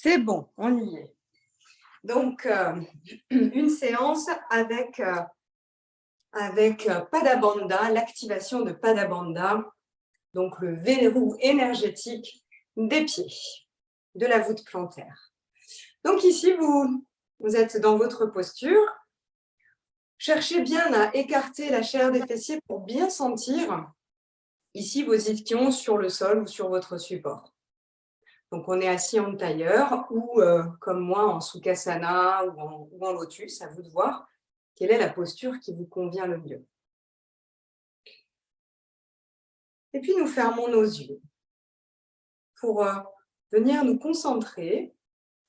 C'est bon, on y est. Donc, une séance avec Pada Bandha, l'activation de Pada Bandha, donc le verrou énergétique des pieds, de la voûte plantaire. Donc ici, vous êtes dans votre posture. Cherchez bien à écarter la chair des fessiers pour bien sentir ici vos ischions sur le sol ou sur votre support. Donc, on est assis en tailleur ou, comme moi, en Sukhasana ou en lotus, à vous de voir quelle est la posture qui vous convient le mieux. Et puis, nous fermons nos yeux pour venir nous concentrer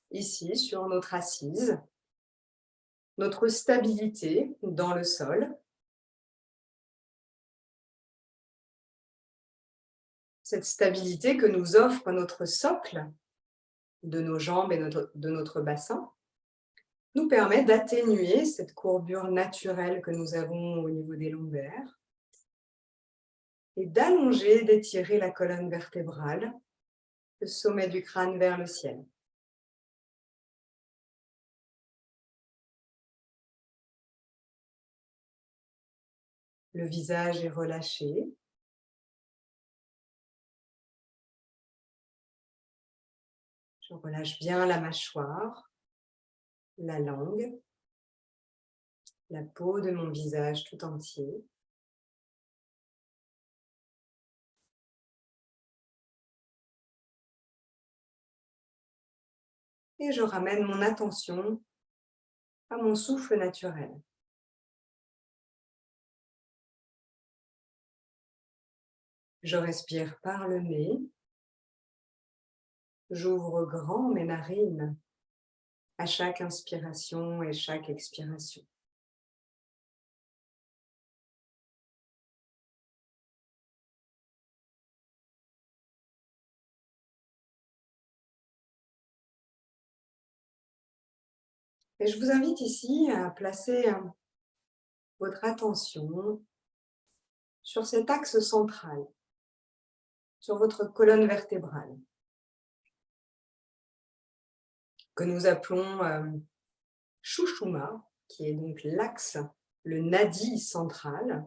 ici sur notre assise, notre stabilité dans le sol. Cette stabilité que nous offre notre socle de nos jambes et de notre bassin nous permet d'atténuer cette courbure naturelle que nous avons au niveau des lombaires et d'allonger, d'étirer la colonne vertébrale, le sommet du crâne vers le ciel. Le visage est relâché. Je relâche bien la mâchoire, la langue, la peau de mon visage tout entier. Et je ramène mon attention à mon souffle naturel. Je respire par le nez. J'ouvre grand mes narines à chaque inspiration et chaque expiration. Et je vous invite ici à placer votre attention sur cet axe central, sur votre colonne vertébrale, que nous appelons Shushuma, qui est donc l'axe, le nadi central.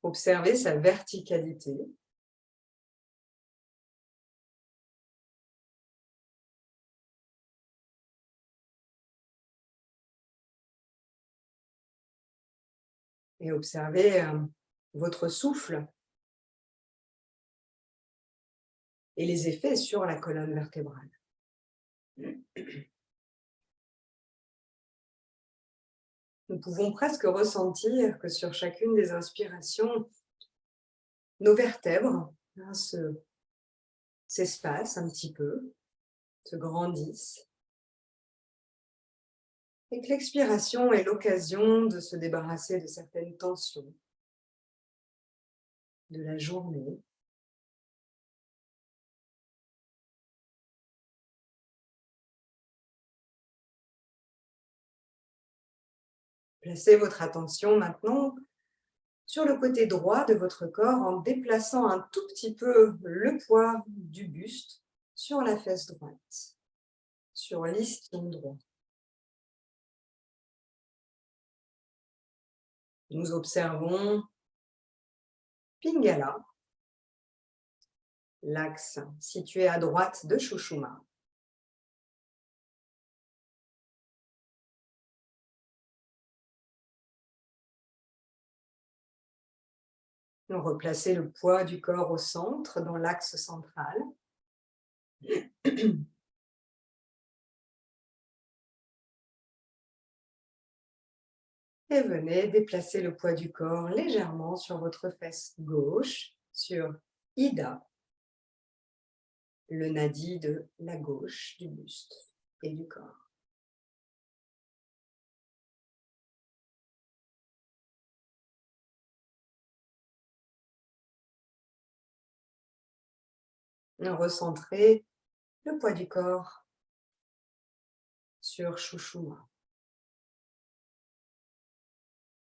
Observez sa verticalité. Et observez votre souffle et les effets sur la colonne vertébrale. Nous pouvons presque ressentir que sur chacune des inspirations, nos vertèbres s'espacent un petit peu, se grandissent, et que l'expiration est l'occasion de se débarrasser de certaines tensions de la journée. Placez votre attention maintenant sur le côté droit de votre corps en déplaçant un tout petit peu le poids du buste sur la fesse droite, sur l'ischion droit. Nous observons Pingala, l'axe situé à droite de Shushuma. Nous replacer le poids du corps au centre, dans l'axe central. Et venez déplacer le poids du corps légèrement sur votre fesse gauche, sur Ida, le nadi de la gauche du buste et du corps. Recentrez le poids du corps sur Shushuma.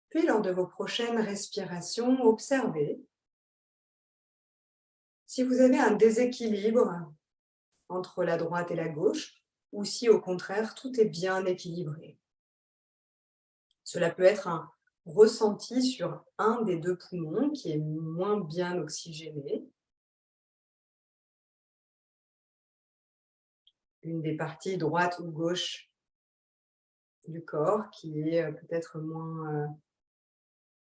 Puis, lors de vos prochaines respirations, observez si vous avez un déséquilibre entre la droite et la gauche, ou si au contraire tout est bien équilibré. Cela peut être un ressenti sur un des deux poumons qui est moins bien oxygéné, une des parties droite ou gauche du corps qui est peut-être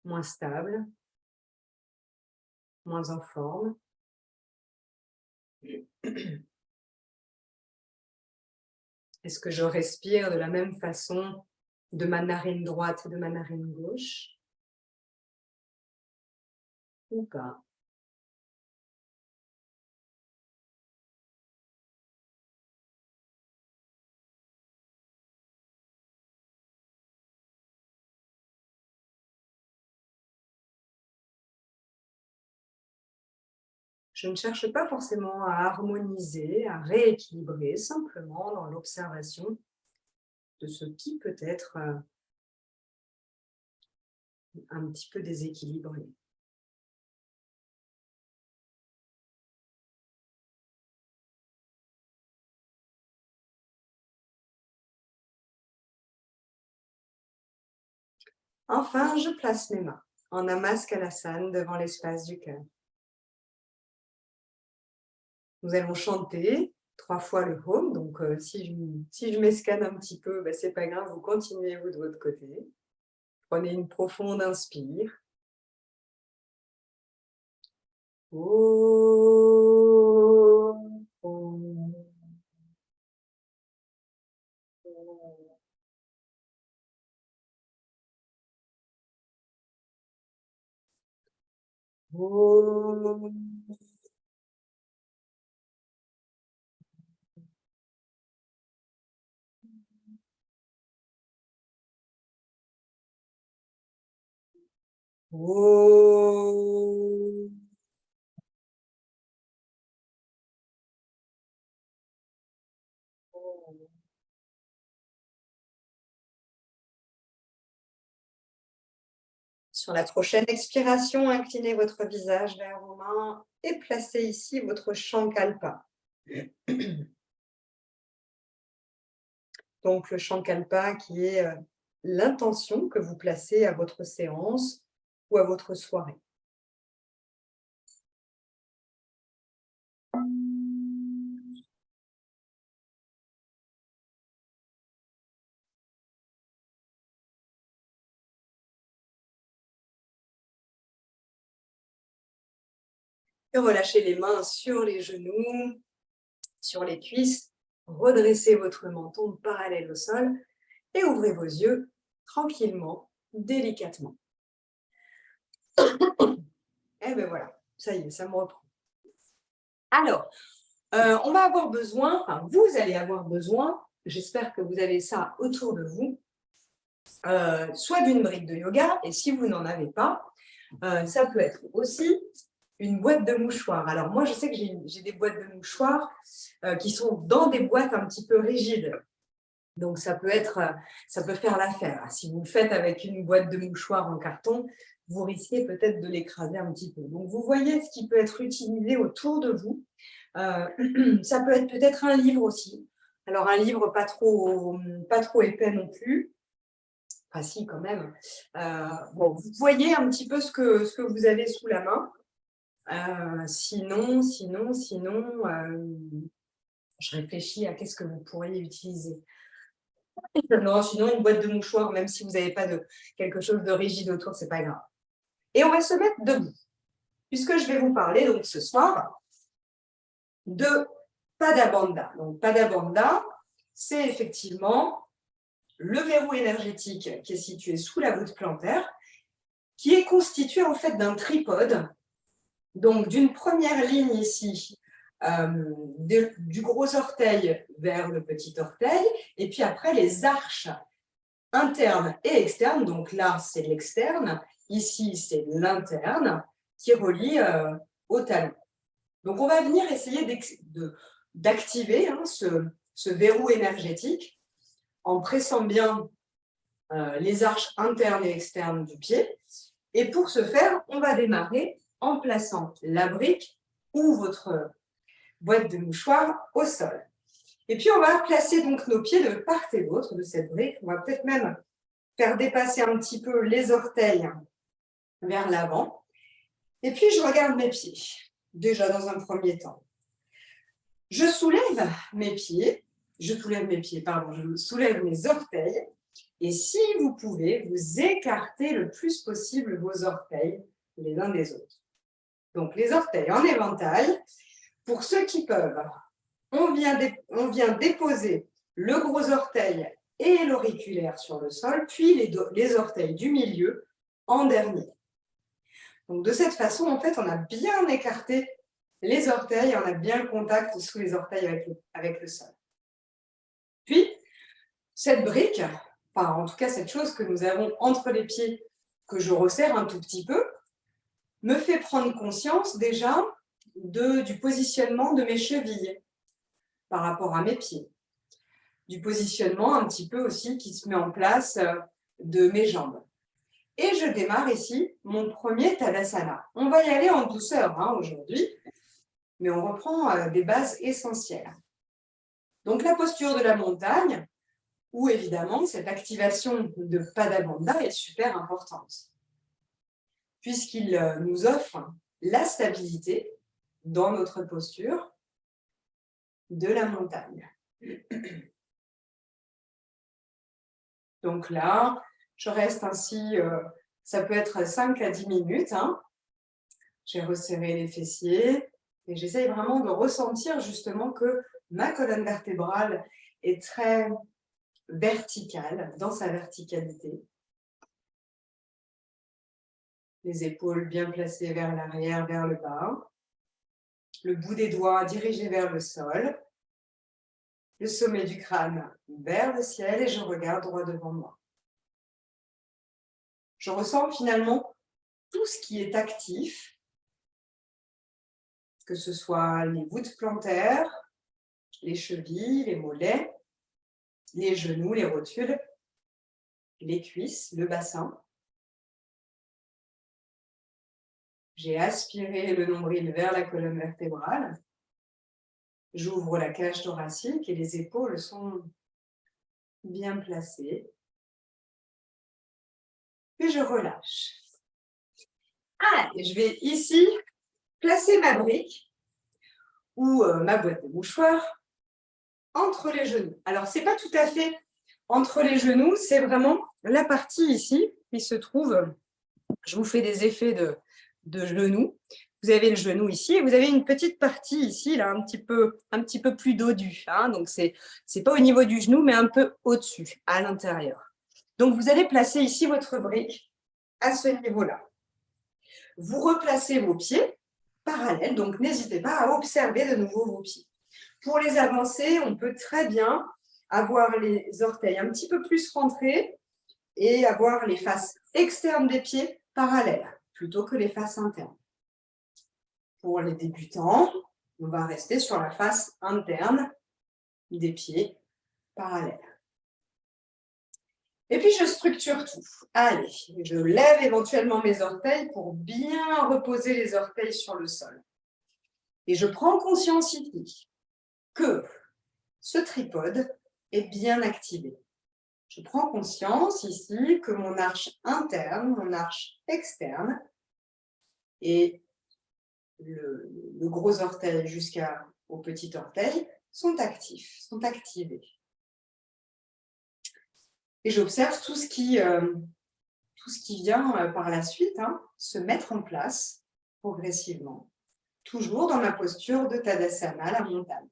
moins stable, moins en forme. Est-ce que je respire de la même façon de ma narine droite et de ma narine gauche ou pas? Je ne cherche pas forcément à harmoniser, à rééquilibrer, simplement dans l'observation de ce qui peut être un petit peu déséquilibré. Enfin, je place mes mains en Namaskalasana devant l'espace du cœur. Nous allons chanter 3 fois le Om. Donc, si je m'escane un petit peu, ben, c'est pas grave, vous continuez vous de votre côté. Prenez une profonde inspire. Om, Om, Om. Om. Om. Sur la prochaine expiration, inclinez votre visage vers vos mains et placez ici votre Shankalpa. Donc le Shankalpa qui est l'intention que vous placez à votre séance ou à votre soirée. Et relâchez les mains sur les genoux, sur les cuisses. Redressez votre menton parallèle au sol et ouvrez vos yeux tranquillement, délicatement. Et bien voilà, ça y est, ça me reprend. Alors, on va avoir besoin, enfin vous allez avoir besoin, j'espère que vous avez ça autour de vous, soit d'une brique de yoga, et si vous n'en avez pas, ça peut être aussi une boîte de mouchoirs. Alors moi, je sais que j'ai des boîtes de mouchoirs qui sont dans des boîtes un petit peu rigides. Donc ça peut faire l'affaire. Si vous le faites avec une boîte de mouchoirs en carton, vous risquez peut-être de l'écraser un petit peu. Donc vous voyez ce qui peut être utilisé autour de vous. Ça peut être peut-être un livre aussi. Alors un livre pas trop épais non plus. Enfin si quand même. Bon, vous voyez un petit peu ce que vous avez sous la main. Sinon, je réfléchis à qu'est-ce que vous pourriez utiliser. Non, sinon une boîte de mouchoirs, même si vous n'avez pas quelque chose de rigide autour, c'est pas grave. Et on va se mettre debout, puisque je vais vous parler donc ce soir de Padabandha. Donc Padabandha, c'est effectivement le verrou énergétique qui est situé sous la voûte plantaire, qui est constitué en fait d'un tripode, donc d'une première ligne ici, du gros orteil vers le petit orteil, et puis après les arches internes et externes, donc là c'est l'externe, ici c'est l'interne, qui relie au talon. Donc on va venir essayer d'activer ce verrou énergétique en pressant bien les arches internes et externes du pied. Et pour ce faire, on va démarrer en plaçant la brique ou votre boîte de mouchoirs au sol. Et puis, on va placer donc nos pieds de part et d'autre de cette brique. On va peut-être même faire dépasser un petit peu les orteils vers l'avant. Et puis, je regarde mes pieds, déjà dans un premier temps. Je soulève mes pieds, je soulève mes orteils. Et si vous pouvez, vous écartez le plus possible vos orteils les uns des autres. Donc, les orteils en éventail. Pour ceux qui peuvent, on vient déposer le gros orteil et l'auriculaire sur le sol, puis les orteils du milieu en dernier. Donc, de cette façon, en fait, on a bien écarté les orteils, on a bien le contact sous les orteils avec le sol. Puis, cette brique, enfin, en tout cas, cette chose que nous avons entre les pieds, que je resserre un tout petit peu, me fait prendre conscience déjà du positionnement de mes chevilles par rapport à mes pieds. Du positionnement un petit peu aussi qui se met en place de mes jambes. Et je démarre ici mon premier Tadasana. On va y aller en douceur aujourd'hui, mais on reprend des bases essentielles. Donc la posture de la montagne, où évidemment cette activation de Padabandha est super importante, puisqu'il nous offre la stabilité dans notre posture de la montagne. Donc là, je reste ainsi, ça peut être 5 à 10 minutes. J'ai resserré les fessiers et j'essaye vraiment de ressentir justement que ma colonne vertébrale est très verticale, dans sa verticalité. Les épaules bien placées vers l'arrière, vers le bas. Le bout des doigts dirigé vers le sol. Le sommet du crâne vers le ciel et je regarde droit devant moi. Je ressens finalement tout ce qui est actif, que ce soit les voûtes plantaires, les chevilles, les mollets, les genoux, les rotules, les cuisses, le bassin. J'ai aspiré le nombril vers la colonne vertébrale. J'ouvre la cage thoracique et les épaules sont bien placées. Puis je relâche. Et je vais ici placer ma brique ou ma boîte de mouchoirs entre les genoux. Alors, ce n'est pas tout à fait entre les genoux, c'est vraiment la partie ici qui se trouve, je vous fais des effets de genoux. Vous avez le genou ici et vous avez une petite partie ici, là, un petit peu plus dodu. Donc, ce n'est pas au niveau du genou, mais un peu au-dessus, à l'intérieur. Donc, vous allez placer ici votre brique à ce niveau-là. Vous replacez vos pieds parallèles, donc n'hésitez pas à observer de nouveau vos pieds. Pour les avancer, on peut très bien avoir les orteils un petit peu plus rentrés et avoir les faces externes des pieds parallèles, plutôt que les faces internes. Pour les débutants, on va rester sur la face interne des pieds parallèles. Et puis, je structure tout. Allez, je lève éventuellement mes orteils pour bien reposer les orteils sur le sol. Et je prends conscience ici que ce tripode est bien activé. Je prends conscience ici que mon arche interne, mon arche externe et le gros orteil jusqu'au petit orteil sont actifs, sont activés. Et j'observe tout ce qui vient par la suite se mettre en place progressivement, toujours dans ma posture de Tadasana, la montagne.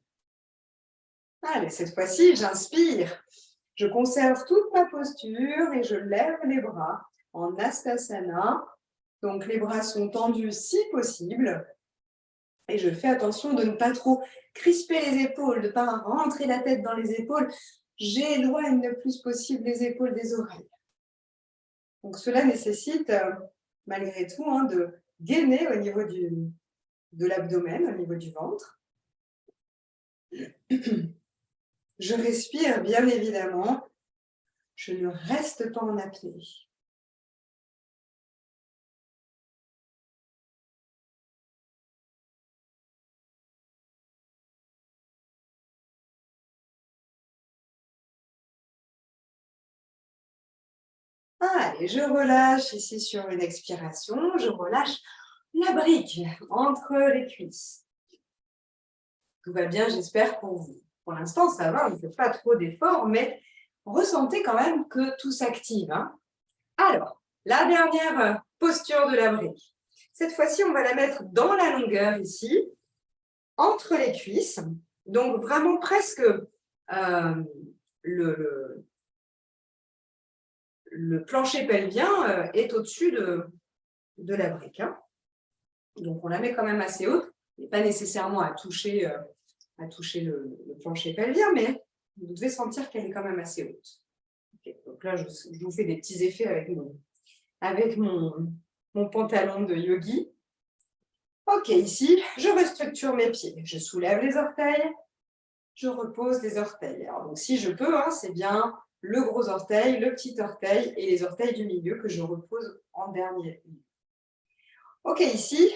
Allez, cette fois-ci, j'inspire. Je conserve toute ma posture et je lève les bras en Hastasana. Donc, les bras sont tendus si possible. Et je fais attention de ne pas trop crisper les épaules, de ne pas rentrer la tête dans les épaules. J'éloigne le plus possible les épaules des oreilles. Donc, cela nécessite, malgré tout, de gainer au niveau de l'abdomen, au niveau du ventre. Je respire, bien évidemment. Je ne reste pas en apnée. Allez, je relâche ici sur une expiration. Je relâche la brique entre les cuisses. Tout va bien, j'espère, pour vous. Pour l'instant, ça va, on ne fait pas trop d'efforts, mais ressentez quand même que tout s'active. Hein. Alors, la dernière posture de la brique. Cette fois-ci, on va la mettre dans la longueur ici, entre les cuisses. Donc, vraiment presque le plancher pelvien est au-dessus de la brique. Hein. Donc, on la met quand même assez haute, et pas nécessairement à toucher le plancher pelvien, mais vous devez sentir qu'elle est quand même assez haute. Okay. Donc là, je vous fais des petits effets avec mon pantalon de yogi. Ok, ici, je restructure mes pieds. Je soulève les orteils, je repose les orteils. Alors, donc, si je peux, hein, c'est bien le gros orteil, le petit orteil et les orteils du milieu que je repose en dernier. Ok, ici,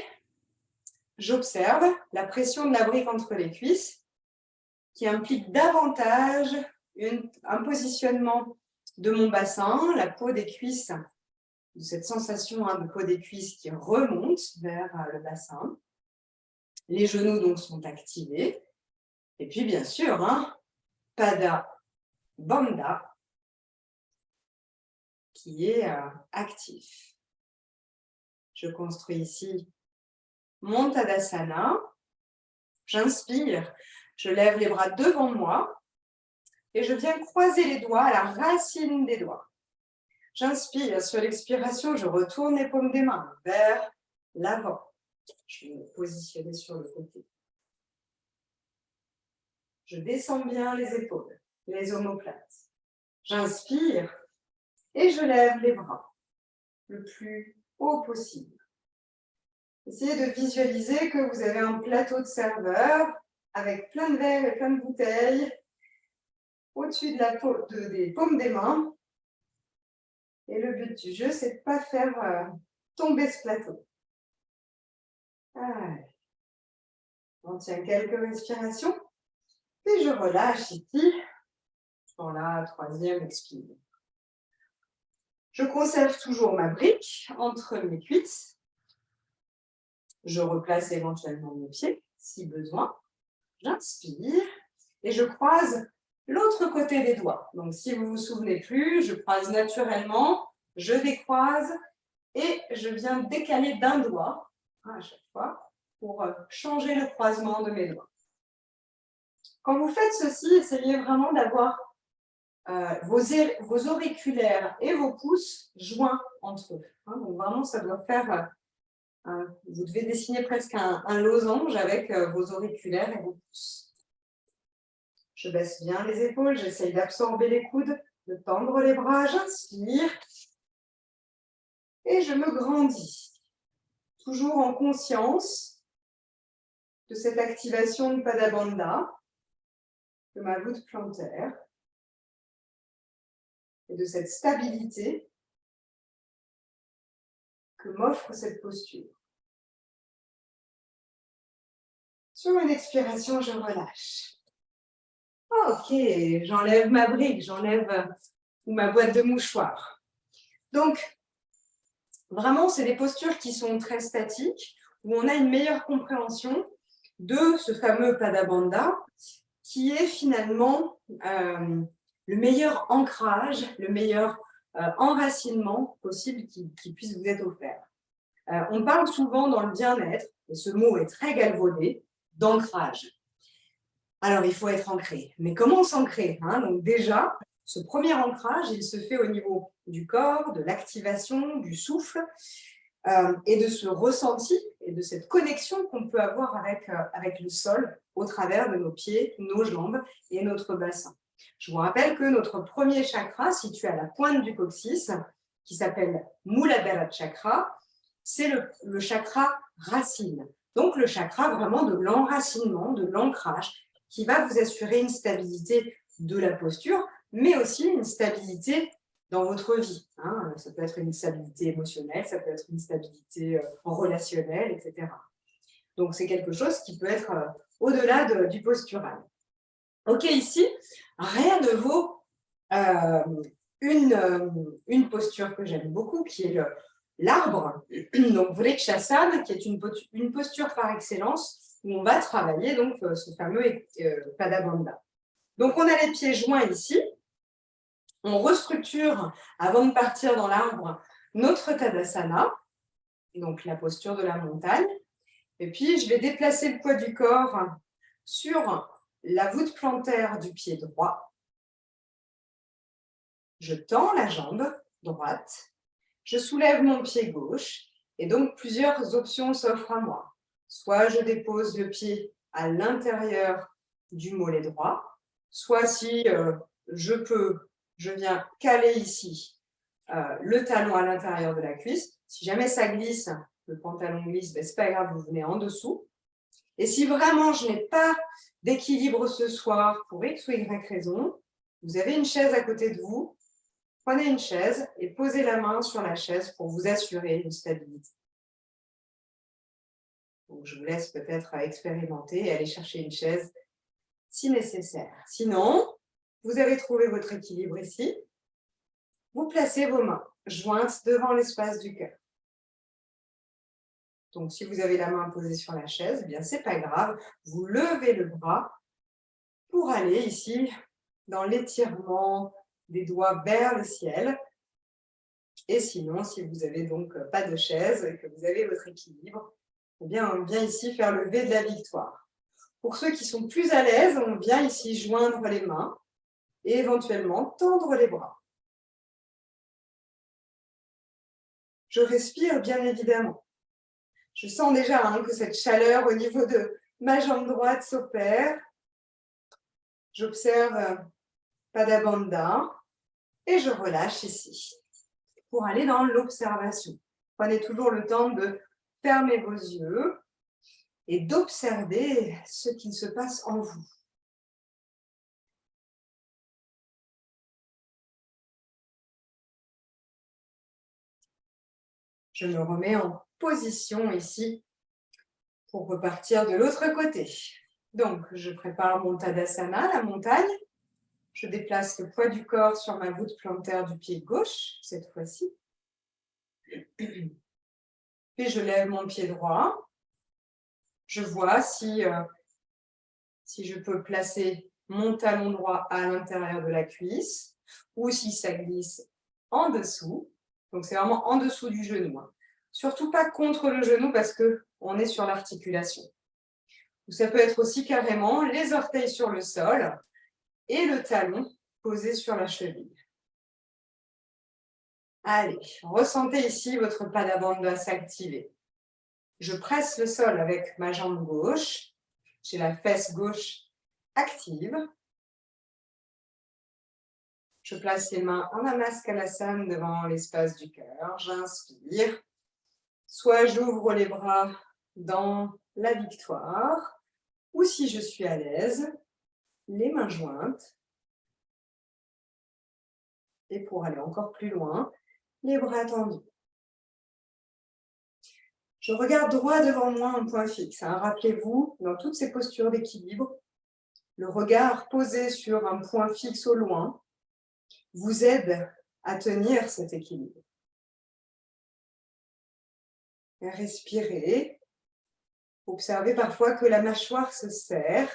j'observe la pression de la brique entre les cuisses qui implique davantage un positionnement de mon bassin, la peau des cuisses, cette sensation de peau des cuisses qui remonte vers le bassin. Les genoux donc sont activés. Et puis bien sûr, Pada Bandha qui est actif. Je construis ici mon Tadasana. J'inspire, je lève les bras devant moi et je viens croiser les doigts à la racine des doigts. J'inspire, sur l'expiration, je retourne les paumes des mains vers l'avant. Je vais me positionner sur le côté. Je descends bien les épaules, les omoplates. J'inspire et je lève les bras le plus haut possible. Essayez de visualiser que vous avez un plateau de serveur avec plein de verres et plein de bouteilles au-dessus des paumes des mains. Et le but du jeu, c'est de ne pas faire tomber ce plateau. Allez. On tient quelques respirations. Et je relâche ici. Pour la troisième expire. Je conserve toujours ma brique entre mes cuisses. Je replace éventuellement mes pieds, si besoin. J'inspire et je croise l'autre côté des doigts. Donc, si vous ne vous souvenez plus, je croise naturellement, je décroise et je viens décaler d'un doigt à chaque fois pour changer le croisement de mes doigts. Quand vous faites ceci, essayez vraiment d'avoir vos auriculaires et vos pouces joints entre eux. Donc, vraiment, ça doit faire... vous devez dessiner presque un losange avec vos auriculaires et vos pouces. Je baisse bien les épaules, j'essaye d'absorber les coudes, de tendre les bras, j'inspire et je me grandis. Toujours en conscience de cette activation de Pada Bandha, de ma voûte plantaire et de cette stabilité que m'offre cette posture. Sur une expiration, je relâche. Ok, j'enlève ma brique, j'enlève ma boîte de mouchoirs. Donc, vraiment, c'est des postures qui sont très statiques, où on a une meilleure compréhension de ce fameux Pada Bandha, qui est finalement le meilleur ancrage, le meilleur enracinement possible qui puisse vous être offert. On parle souvent dans le bien-être, et ce mot est très galvaudé, d'ancrage. Alors, il faut être ancré. Mais comment s'ancrer Donc déjà, ce premier ancrage, il se fait au niveau du corps, de l'activation, du souffle, et de ce ressenti et de cette connexion qu'on peut avoir avec le sol au travers de nos pieds, nos jambes et notre bassin. Je vous rappelle que notre premier chakra, situé à la pointe du coccyx, qui s'appelle Muladhara Chakra, c'est le chakra racine. Donc, le chakra vraiment de l'enracinement, de l'ancrage, qui va vous assurer une stabilité de la posture, mais aussi une stabilité dans votre vie. Ça peut être une stabilité émotionnelle, ça peut être une stabilité relationnelle, etc. Donc, c'est quelque chose qui peut être au-delà du postural. Ok, ici, rien ne vaut une posture que j'aime beaucoup, qui est l'arbre, donc Vrikshasana, qui est une posture par excellence, où on va travailler donc ce fameux Padabandha. Donc, on a les pieds joints ici. On restructure, avant de partir dans l'arbre, notre Tadasana, donc la posture de la montagne. Et puis, je vais déplacer le poids du corps sur la voûte plantaire du pied droit. Je tends la jambe droite. Je soulève mon pied gauche. Et donc, plusieurs options s'offrent à moi. Soit je dépose le pied à l'intérieur du mollet droit, soit si je peux, je viens caler ici le talon à l'intérieur de la cuisse. Si jamais ça glisse, le pantalon glisse, ben, ce n'est pas grave, vous venez en dessous. Et si vraiment je n'ai pas d'équilibre ce soir, pour X ou Y raison, vous avez une chaise à côté de vous, prenez une chaise et posez la main sur la chaise pour vous assurer une stabilité. Donc, je vous laisse peut-être expérimenter et aller chercher une chaise si nécessaire. Sinon, vous avez trouvé votre équilibre ici. Vous placez vos mains jointes devant l'espace du cœur. Donc, si vous avez la main posée sur la chaise, eh bien, ce n'est pas grave. Vous levez le bras pour aller ici dans l'étirement des doigts vers le ciel. Et sinon, si vous n'avez donc pas de chaise et que vous avez votre équilibre, eh bien, on vient ici faire le V de la victoire. Pour ceux qui sont plus à l'aise, on vient ici joindre les mains et éventuellement tendre les bras. Je respire bien évidemment. Je sens déjà que cette chaleur au niveau de ma jambe droite s'opère. J'observe Padabandha et je relâche ici pour aller dans l'observation. Prenez toujours le temps de fermer vos yeux et d'observer ce qui se passe en vous. Je me remets en position ici pour repartir de l'autre côté. Donc, je prépare mon Tadasana, la montagne. Je déplace le poids du corps sur ma voûte plantaire du pied gauche, cette fois-ci. Puis, je lève mon pied droit. Je vois si je peux placer mon talon droit à l'intérieur de la cuisse ou si ça glisse en dessous. Donc, c'est vraiment en dessous du genou. Surtout pas contre le genou parce qu'on est sur l'articulation. Ça peut être aussi carrément les orteils sur le sol et le talon posé sur la cheville. Allez, ressentez ici votre Padabandha s'activer. Je presse le sol avec ma jambe gauche. J'ai la fesse gauche active. Je place les mains en Namaskalasana devant l'espace du cœur. J'inspire. Soit j'ouvre les bras dans la victoire, ou si je suis à l'aise, les mains jointes. Et pour aller encore plus loin, les bras tendus. Je regarde droit devant moi un point fixe. Rappelez-vous, dans toutes ces postures d'équilibre, le regard posé sur un point fixe au loin vous aide à tenir cet équilibre. Respirez. Observez parfois que la mâchoire se serre.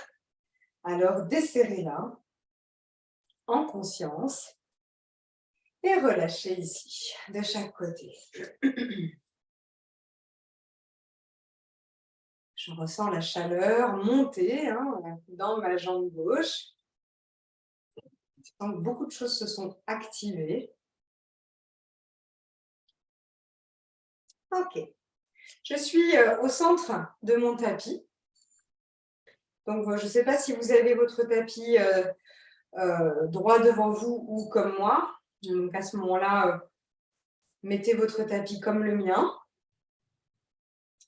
Alors desserrez-la en conscience et relâchez ici, de chaque côté. Je ressens la chaleur monter dans ma jambe gauche. Je sens que beaucoup de choses se sont activées. Ok. Je suis au centre de mon tapis. Donc, je ne sais pas si vous avez votre tapis droit devant vous ou comme moi. Donc, à ce moment-là, mettez votre tapis comme le mien.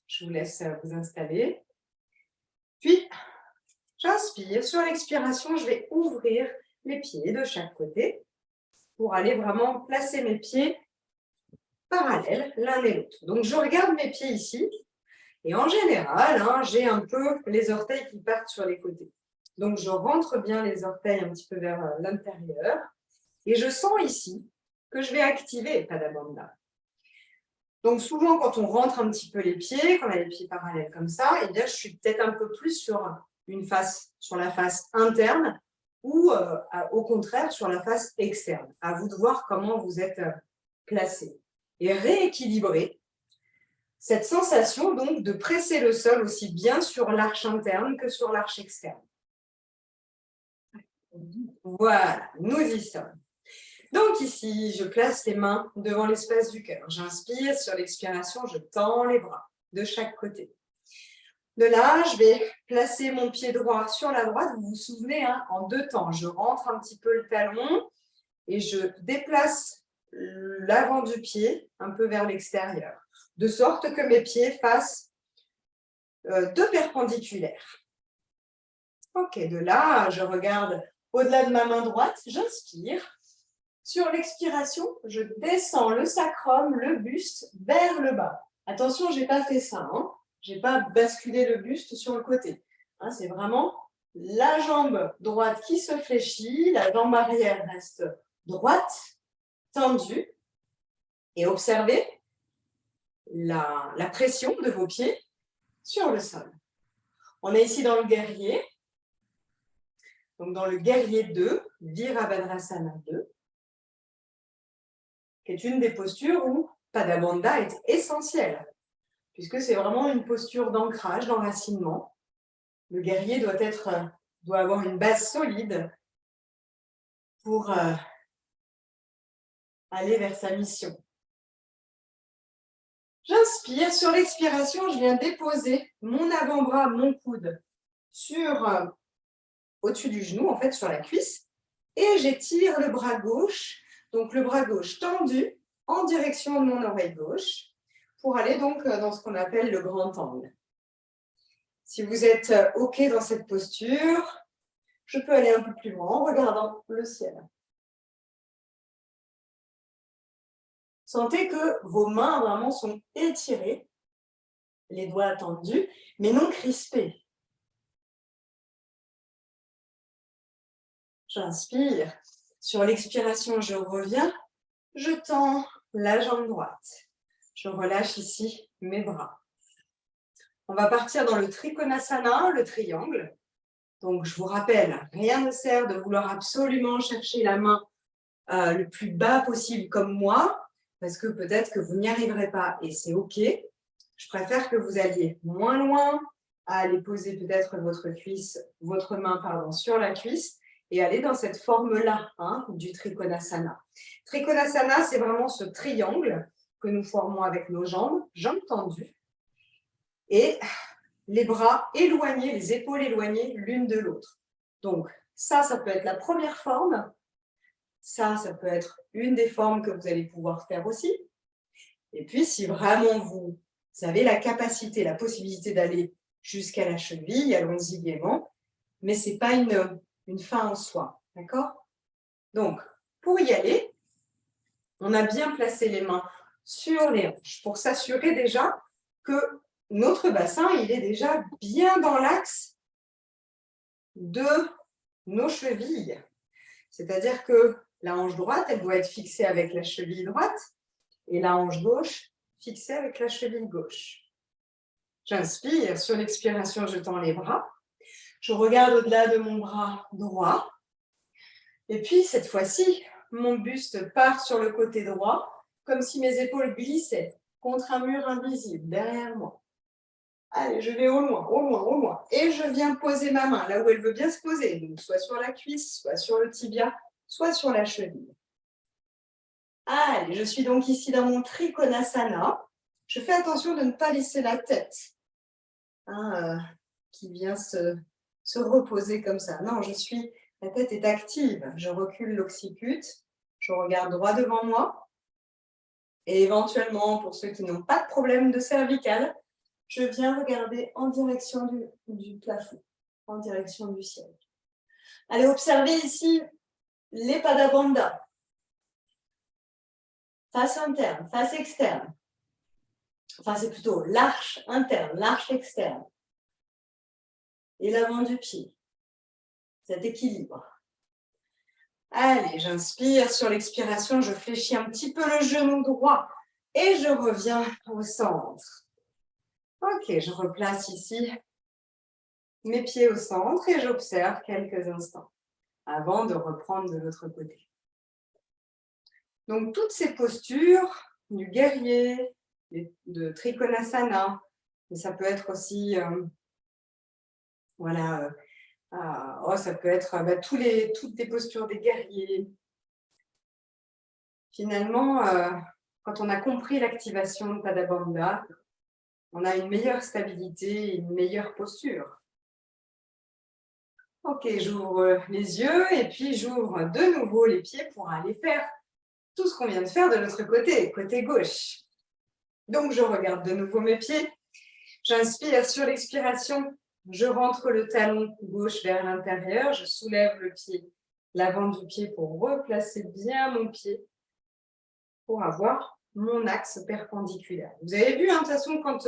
Je vous laisse vous installer. Puis, j'inspire. Sur l'expiration, je vais ouvrir les pieds de chaque côté pour aller vraiment placer mes pieds parallèles l'un et l'autre. Donc, je regarde mes pieds ici. Et en général, j'ai un peu les orteils qui partent sur les côtés. Donc, je rentre bien les orteils un petit peu vers l'intérieur. Et je sens ici que je vais activer Pada Bandha. Donc souvent, quand on rentre un petit peu les pieds, quand on a les pieds parallèles comme ça, eh bien, je suis peut-être un peu plus sur la face interne ou au contraire sur la face externe. À vous de voir comment vous êtes placé. Et rééquilibrer cette sensation donc de presser le sol aussi bien sur l'arche interne que sur l'arche externe. Voilà, nous y sommes. Donc ici, je place les mains devant l'espace du cœur. J'inspire, sur l'expiration, je tends les bras de chaque côté. De là, je vais placer mon pied droit sur la droite. Vous vous souvenez, en 2 temps. Je rentre un petit peu le talon et je déplace l'avant du pied un peu vers l'extérieur, de sorte que mes pieds fassent 2 perpendiculaires. Ok, de là, je regarde au-delà de ma main droite, j'inspire. Sur l'expiration, je descends le sacrum, le buste vers le bas. Attention, je n'ai pas fait ça. Je n'ai pas basculé le buste sur le côté. C'est vraiment la jambe droite qui se fléchit, la jambe arrière reste droite, tendue. Et observez la pression de vos pieds sur le sol. On est ici dans le guerrier. Donc dans le guerrier 2, Virabhadrasana 2. Qui est une des postures où Pada Bandha est essentielle, puisque c'est vraiment une posture d'ancrage, d'enracinement. Le guerrier doit avoir une base solide pour aller vers sa mission. J'inspire, sur l'expiration, je viens déposer mon avant-bras, mon coude au-dessus du genou, en fait sur la cuisse, et j'étire le bras gauche. Donc, le bras gauche tendu en direction de mon oreille gauche pour aller donc dans ce qu'on appelle le grand angle. Si vous êtes OK dans cette posture, je peux aller un peu plus loin en regardant le ciel. Sentez que vos mains vraiment sont étirées, les doigts tendus, mais non crispés. J'inspire. Sur l'expiration, je reviens. Je tends la jambe droite. Je relâche ici mes bras. On va partir dans le Trikonasana, le triangle. Donc, je vous rappelle, rien ne sert de vouloir absolument chercher la main le plus bas possible comme moi, parce que peut-être que vous n'y arriverez pas et c'est OK. Je préfère que vous alliez moins loin, à aller poser peut-être votre main sur la cuisse et aller dans cette forme-là du Trikonasana. Trikonasana, c'est vraiment ce triangle que nous formons avec nos jambes tendues et les bras éloignés, les épaules éloignées l'une de l'autre. Donc, ça peut être la première forme. Ça peut être une des formes que vous allez pouvoir faire aussi. Et puis, si vraiment vous avez la capacité, la possibilité d'aller jusqu'à la cheville, allons-y gaiement. Mais ce n'est pas une fin en soi. D'accord? Donc, pour y aller, on a bien placé les mains sur les hanches pour s'assurer déjà que notre bassin, il est déjà bien dans l'axe de nos chevilles. C'est-à-dire que la hanche droite, elle doit être fixée avec la cheville droite et la hanche gauche fixée avec la cheville gauche. J'inspire, sur l'expiration, je tends les bras. Je regarde au-delà de mon bras droit. Et puis, cette fois-ci, mon buste part sur le côté droit, comme si mes épaules glissaient contre un mur invisible derrière moi. Allez, je vais au loin, au loin, au loin. Et je viens poser ma main là où elle veut bien se poser. Donc, soit sur la cuisse, soit sur le tibia, soit sur la cheville. Allez, je suis donc ici dans mon Trikonasana. Je fais attention de ne pas laisser la tête qui vient se reposer comme ça. Non, la tête est active. Je recule l'occiput, je regarde droit devant moi. Et éventuellement, pour ceux qui n'ont pas de problème de cervicale, je viens regarder en direction du plafond, en direction du ciel. Allez, observez ici les Pada Bandha. Face interne, face externe. Enfin, c'est plutôt l'arche interne, l'arche externe. Et l'avant du pied. Cet équilibre. Allez, j'inspire. Sur l'expiration, je fléchis un petit peu le genou droit et je reviens au centre. Ok, je replace ici mes pieds au centre et j'observe quelques instants avant de reprendre de l'autre côté. Donc, toutes ces postures du guerrier, de Trikonasana, mais ça peut être aussi, voilà, ça peut être toutes les postures des guerriers. Finalement, quand on a compris l'activation de Padabandha, on a une meilleure stabilité et une meilleure posture. Ok, j'ouvre les yeux et puis j'ouvre de nouveau les pieds pour aller faire tout ce qu'on vient de faire de l'autre côté, côté gauche. Donc, je regarde de nouveau mes pieds. J'inspire sur l'expiration. Je rentre le talon gauche vers l'intérieur. Je soulève le pied, l'avant du pied pour replacer bien mon pied pour avoir mon axe perpendiculaire. Vous avez vu, de toute façon, quand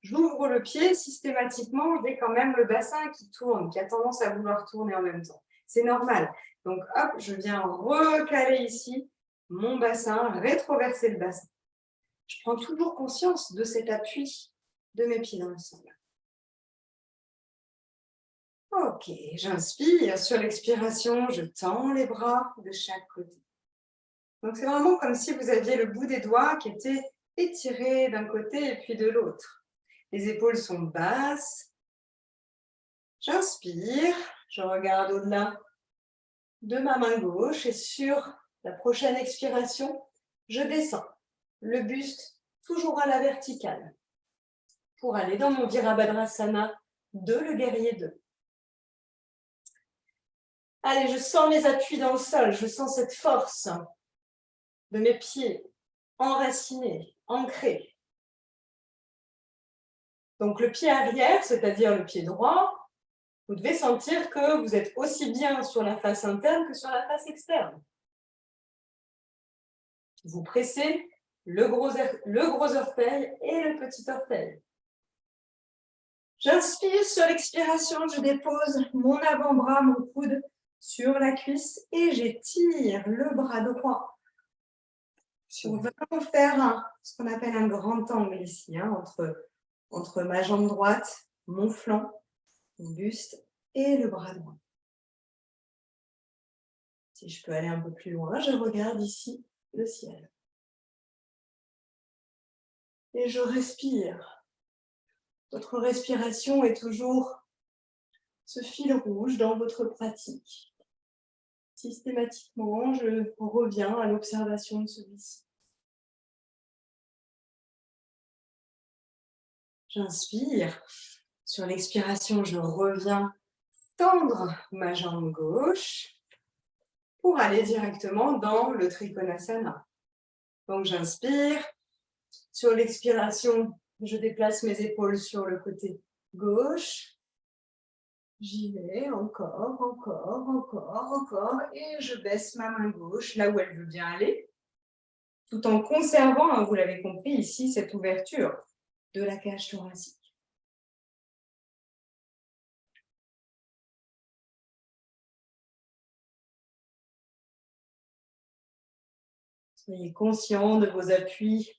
j'ouvre le pied, systématiquement, j'ai quand même le bassin qui tourne, qui a tendance à vouloir tourner en même temps. C'est normal. Donc, hop, je viens recaler ici mon bassin, rétroverser le bassin. Je prends toujours conscience de cet appui de mes pieds dans le sol. Ok, j'inspire. Sur l'expiration, je tends les bras de chaque côté. Donc, c'est vraiment comme si vous aviez le bout des doigts qui était étiré d'un côté et puis de l'autre. Les épaules sont basses. J'inspire. Je regarde au-delà de ma main gauche et sur la prochaine expiration, je descends. Le buste toujours à la verticale pour aller dans mon Virabhadrasana 2, le guerrier 2. Allez, je sens mes appuis dans le sol, je sens cette force de mes pieds enracinés, ancrés. Donc le pied arrière, c'est-à-dire le pied droit, vous devez sentir que vous êtes aussi bien sur la face interne que sur la face externe. Vous pressez le gros orteil et le petit orteil. J'inspire sur l'expiration, je dépose mon avant-bras, mon coude sur la cuisse et j'étire le bras droit. On va faire ce qu'on appelle un grand angle ici, entre ma jambe droite, mon flanc, mon buste et le bras droit. Si je peux aller un peu plus loin, je regarde ici le ciel. Et je respire. Votre respiration est toujours ce fil rouge dans votre pratique. Systématiquement, je reviens à l'observation de celui-ci. J'inspire. Sur l'expiration, je reviens tendre ma jambe gauche pour aller directement dans le Trikonasana. Donc, j'inspire. Sur l'expiration, je déplace mes épaules sur le côté gauche. J'y vais, encore, et je baisse ma main gauche là où elle veut bien aller, tout en conservant, vous l'avez compris ici, cette ouverture de la cage thoracique. Soyez conscient de vos appuis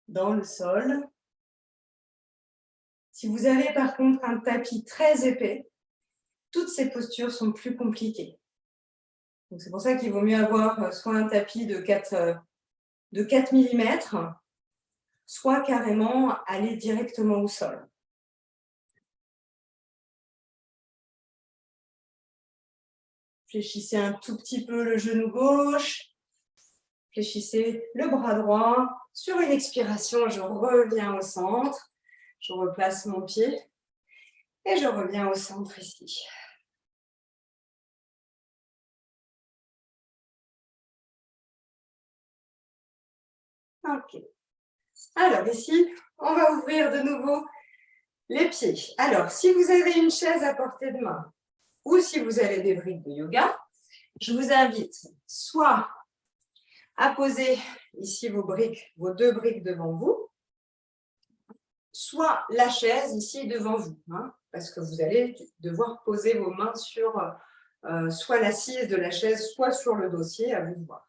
dans le sol. Si vous avez par contre un tapis très épais, toutes ces postures sont plus compliquées. Donc c'est pour ça qu'il vaut mieux avoir soit un tapis de 4 mm, soit carrément aller directement au sol. Fléchissez un tout petit peu le genou gauche. Fléchissez le bras droit. Sur une expiration, je reviens au centre. Je replace mon pied et je reviens au centre ici. Ok. Alors ici, on va ouvrir de nouveau les pieds. Alors, si vous avez une chaise à portée de main ou si vous avez des briques de yoga, je vous invite soit à poser ici vos 2 briques devant vous, soit la chaise ici devant vous, parce que vous allez devoir poser vos mains sur soit l'assise de la chaise, soit sur le dossier, à vous de voir.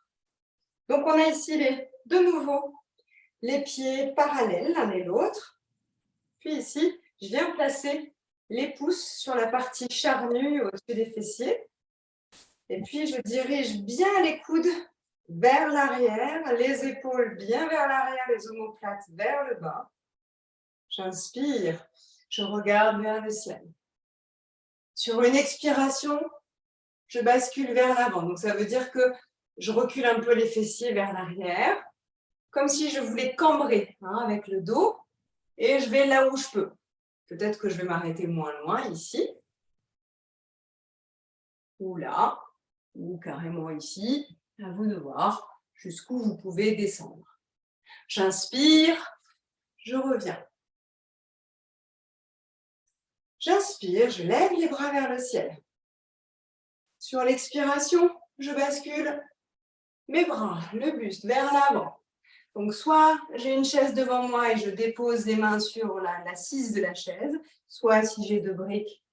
Donc, on a ici de nouveau les pieds parallèles l'un et l'autre. Puis ici, je viens placer les pouces sur la partie charnue au-dessus des fessiers. Et puis, je dirige bien les coudes vers l'arrière, les épaules bien vers l'arrière, les omoplates vers le bas. J'inspire, je regarde vers le ciel. Sur une expiration, je bascule vers l'avant. Donc, ça veut dire que je recule un peu les fessiers vers l'arrière, comme si je voulais cambrer avec le dos, et je vais là où je peux. Peut-être que je vais m'arrêter moins loin, ici, ou là, ou carrément ici. À vous de voir jusqu'où vous pouvez descendre. J'inspire, je reviens. J'inspire, je lève les bras vers le ciel. Sur l'expiration, je bascule mes bras, le buste vers l'avant. Donc, soit j'ai une chaise devant moi et je dépose les mains sur l'assise de la chaise, soit si j'ai 2 briques,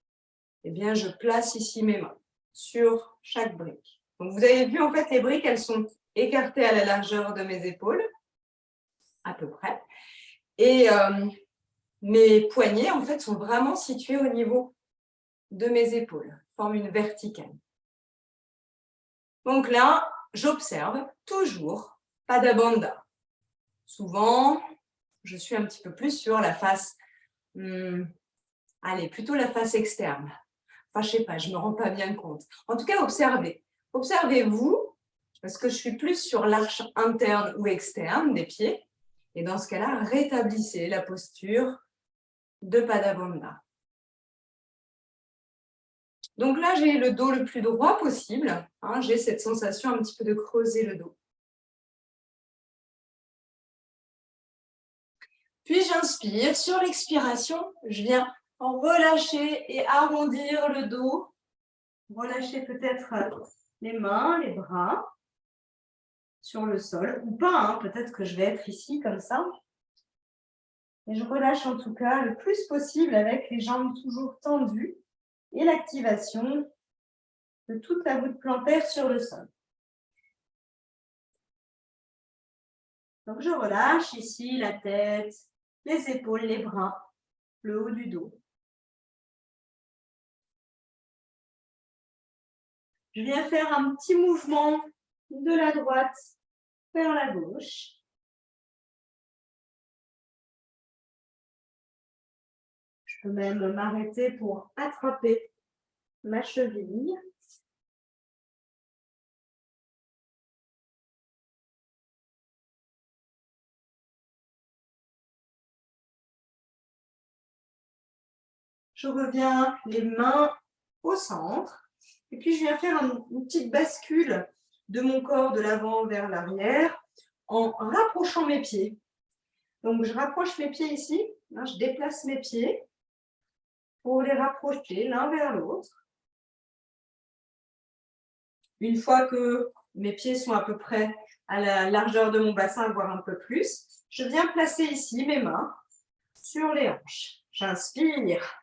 eh bien, je place ici mes mains sur chaque brique. Donc, vous avez vu, en fait, les briques, elles sont écartées à la largeur de mes épaules, à peu près. Et mes poignets, en fait, sont vraiment situés au niveau de mes épaules, forment une verticale. Donc là, j'observe toujours Pada Bandha. Souvent, je suis un petit peu plus sur la face, plutôt la face externe. Enfin, je ne sais pas, je ne me rends pas bien compte. En tout cas, observez. Observez-vous, parce que je suis plus sur l'arche interne ou externe des pieds. Et dans ce cas-là, rétablissez la posture de Pada Bandha. Donc là, j'ai le dos le plus droit possible. J'ai cette sensation un petit peu de creuser le dos. Puis j'inspire. Sur l'expiration, je viens relâcher et arrondir le dos. Relâcher peut-être les mains, les bras sur le sol ou pas. Peut-être que je vais être ici comme ça. Et je relâche en tout cas le plus possible avec les jambes toujours tendues et l'activation de toute la voûte plantaire sur le sol. Donc je relâche ici la tête, les épaules, les bras, le haut du dos. Je viens faire un petit mouvement de la droite vers la gauche. Je peux même m'arrêter pour attraper ma cheville. Je reviens les mains au centre. Et puis, je viens faire une petite bascule de mon corps de l'avant vers l'arrière en rapprochant mes pieds. Donc, je rapproche mes pieds ici. Je déplace mes pieds pour les rapprocher l'un vers l'autre. Une fois que mes pieds sont à peu près à la largeur de mon bassin, voire un peu plus, je viens placer ici mes mains sur les hanches. J'inspire,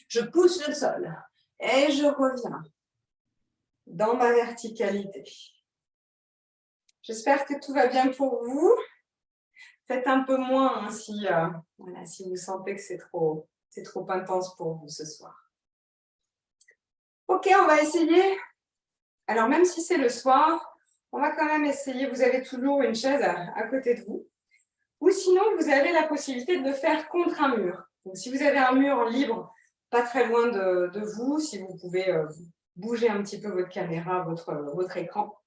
je pousse le sol et je reviens dans ma verticalité. J'espère que tout va bien pour vous. Faites un peu moins si vous sentez que c'est trop intense pour vous ce soir. Ok, on va essayer. Alors, même si c'est le soir, on va quand même essayer. Vous avez toujours une chaise à côté de vous. Ou sinon, vous avez la possibilité de le faire contre un mur. Donc, si vous avez un mur libre, pas très loin de vous, si vous pouvez bouger un petit peu votre caméra, votre écran.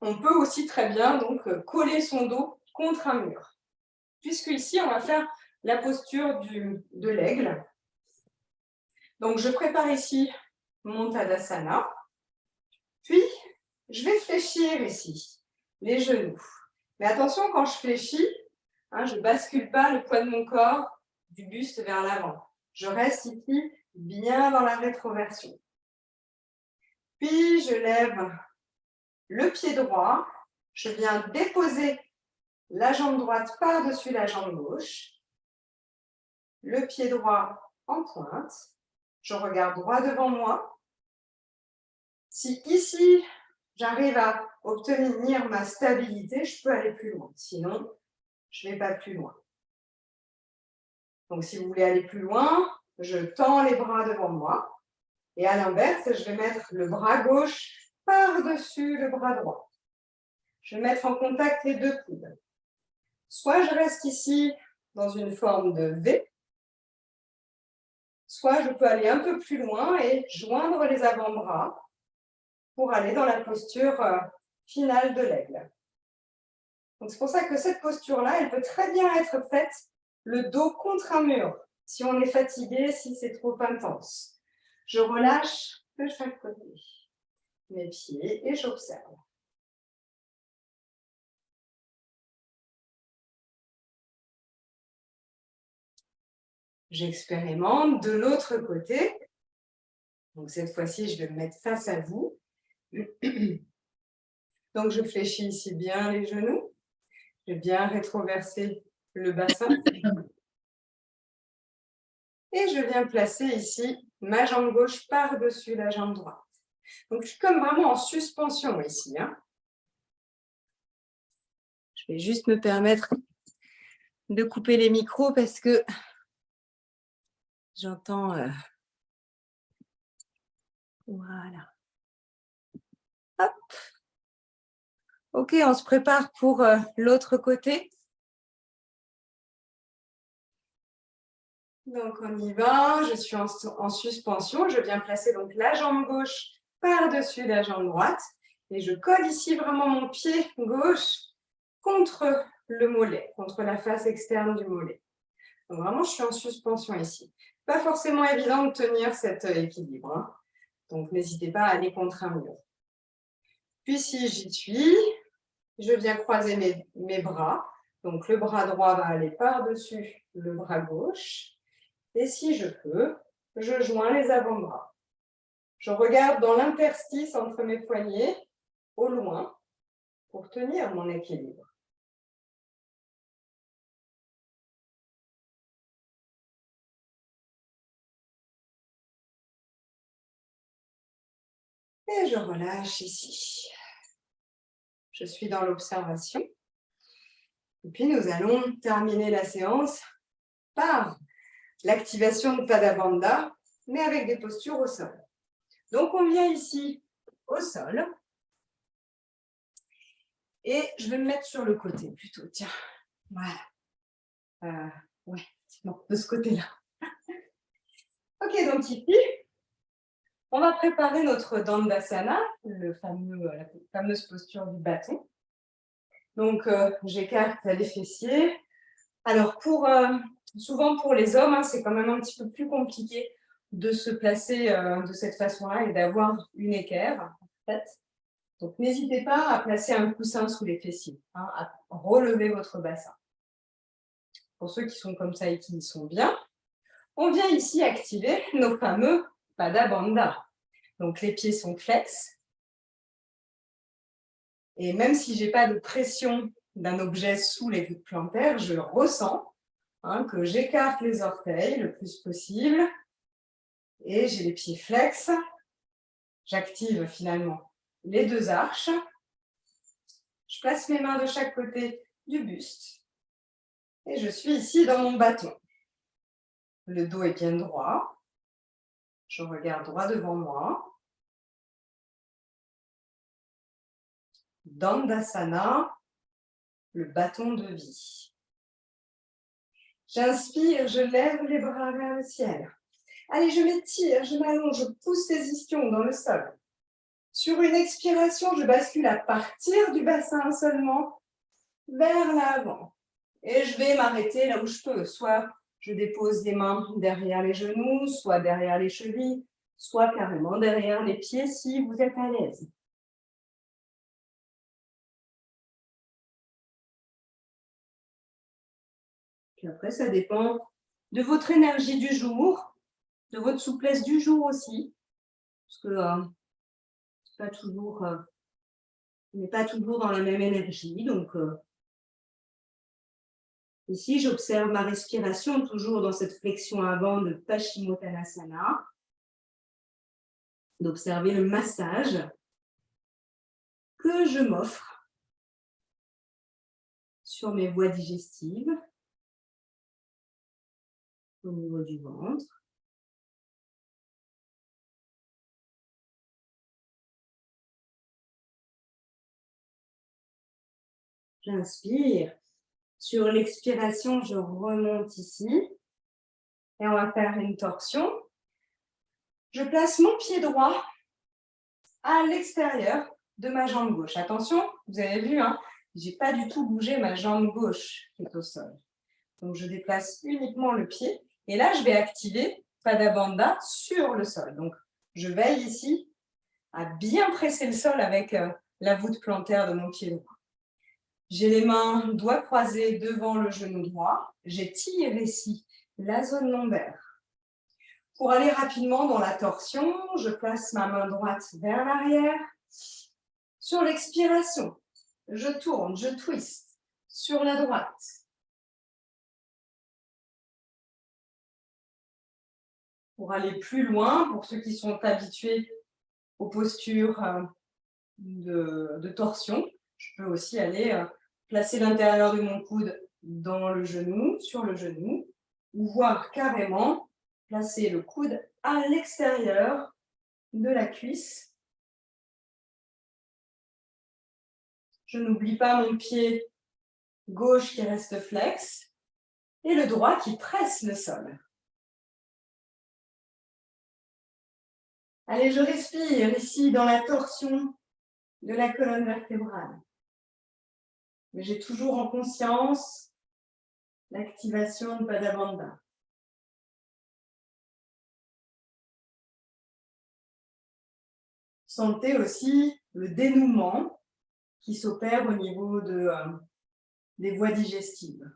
On peut aussi très bien donc coller son dos contre un mur. Puisque ici, on va faire la posture de l'aigle. Donc, je prépare ici mon Tadasana. Puis, je vais fléchir ici les genoux. Mais attention, quand je fléchis, je ne bascule pas le poids de mon corps du buste vers l'avant. Je reste ici bien dans la rétroversion. Puis, je lève le pied droit. Je viens déposer la jambe droite par-dessus la jambe gauche. Le pied droit en pointe. Je regarde droit devant moi. Si ici, j'arrive à obtenir ma stabilité, je peux aller plus loin. Sinon, je ne vais pas plus loin. Donc, si vous voulez aller plus loin, je tends les bras devant moi. Et à l'inverse, je vais mettre le bras gauche par-dessus le bras droit. Je vais mettre en contact les deux coudes. Soit je reste ici dans une forme de V, soit je peux aller un peu plus loin et joindre les avant-bras pour aller dans la posture finale de l'aigle. Donc c'est pour ça que cette posture-là, elle peut très bien être faite le dos contre un mur, si on est fatigué, si c'est trop intense. Je relâche de chaque côté mes pieds et j'observe. J'expérimente de l'autre côté. Donc cette fois-ci, je vais me mettre face à vous. Donc je fléchis ici bien les genoux. Je vais bien rétroverser le bassin. Et je viens placer ici ma jambe gauche par-dessus la jambe droite. Donc je suis comme vraiment en suspension ici. Je vais juste me permettre de couper les micros parce que j'entends... Voilà. Hop. Ok, on se prépare pour l'autre côté. Donc on y va, je suis en suspension, je viens placer donc la jambe gauche par-dessus la jambe droite et je colle ici vraiment mon pied gauche contre le mollet, contre la face externe du mollet. Donc vraiment je suis en suspension ici. Pas forcément évident de tenir cet équilibre, donc n'hésitez pas à aller contre un mur. Puis si j'y suis, je viens croiser mes bras, donc le bras droit va aller par-dessus le bras gauche. Et si je peux, je joins les avant-bras. Je regarde dans l'interstice entre mes poignets, au loin, pour tenir mon équilibre. Et je relâche ici. Je suis dans l'observation. Et puis nous allons terminer la séance par l'activation de Pada Bandha, mais avec des postures au sol. Donc on vient ici au sol. Et je vais me mettre sur le côté plutôt. Tiens, voilà. Ouais, non, de ce côté-là. Ok, donc ici, on va préparer notre Dandasana, la fameuse posture du bâton. Donc, j'écarte les fessiers. Alors, souvent pour les hommes, c'est quand même un petit peu plus compliqué de se placer de cette façon-là et d'avoir une équerre, en fait. Donc, n'hésitez pas à placer un coussin sous les fessiers, à relever votre bassin. Pour ceux qui sont comme ça et qui y sont bien, on vient ici activer nos fameux Pada Bandha. Donc, les pieds sont flex. Et même si je n'ai pas de pression d'un objet sous les voûtes plantaires, je ressens que j'écarte les orteils le plus possible. Et j'ai les pieds flex. J'active finalement les deux arches. Je place mes mains de chaque côté du buste. Et je suis ici dans mon bâton. Le dos est bien droit. Je regarde droit devant moi. Dandasana, le bâton de vie. J'inspire, je lève les bras vers le ciel. Allez, je m'étire, je m'allonge, je pousse les ischions dans le sol. Sur une expiration, je bascule à partir du bassin seulement vers l'avant. Et je vais m'arrêter là où je peux. Soit je dépose les mains derrière les genoux, soit derrière les chevilles, soit carrément derrière les pieds si vous êtes à l'aise. Puis après, ça dépend de votre énergie du jour, de votre souplesse du jour aussi. Parce que pas toujours, on n'est pas toujours dans la même énergie. Donc, ici, j'observe ma respiration toujours dans cette flexion avant de Paschimottanasana. d'observer le massage que je m'offre sur mes voies digestives, au niveau du ventre. J'inspire. Sur l'expiration, je remonte ici. Et on va faire une torsion. Je place mon pied droit à l'extérieur de ma jambe gauche. Attention, vous avez vu, hein, je n'ai pas du tout bougé ma jambe gauche qui est au sol. Donc, je déplace uniquement le pied. Et là, je vais activer Pada Bandha sur le sol. Donc, je veille ici à bien presser le sol avec la voûte plantaire de mon pied droit. J'ai les mains, doigts croisés devant le genou droit. J'étire ici la zone lombaire. Pour aller rapidement dans la torsion, je place ma main droite vers l'arrière. Sur l'expiration, je tourne, je twiste sur la droite. Pour aller plus loin, pour ceux qui sont habitués aux postures de torsion, je peux aussi aller placer l'intérieur de mon coude dans le genou, sur le genou, ou voire carrément placer le coude à l'extérieur de la cuisse. Je n'oublie pas mon pied gauche qui reste flex et le droit qui presse le sol. Allez, je respire ici dans la torsion de la colonne vertébrale. Mais j'ai toujours en conscience l'activation de Pada Bandha. Sentez aussi le dénouement qui s'opère au niveau des voies digestives.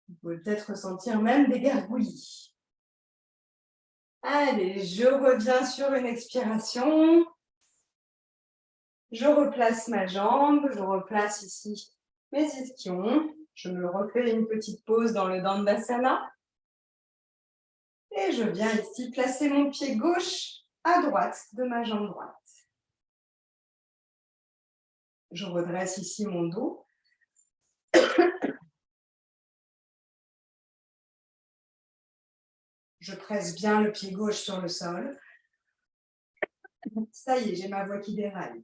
Vous pouvez peut-être ressentir même des gargouillis. Allez, je reviens sur une expiration. Je replace ma jambe, je replace ici mes ischions. Je me refais une petite pause dans le Dandasana. Et je viens ici placer mon pied gauche à droite de ma jambe droite. Je redresse ici mon dos. Je presse bien le pied gauche sur le sol. Ça y est, j'ai ma voix qui déraille.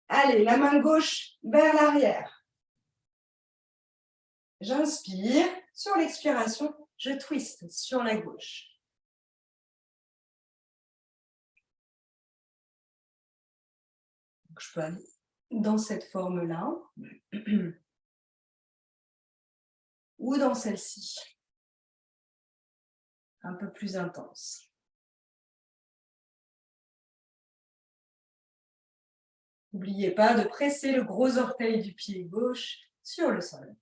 Allez, la main gauche vers l'arrière. J'inspire. Sur l'expiration, je twiste sur la gauche. Donc, je peux aller dans cette forme-là ou dans celle-ci, un peu plus intense. N'oubliez pas de presser le gros orteil du pied gauche sur le sol.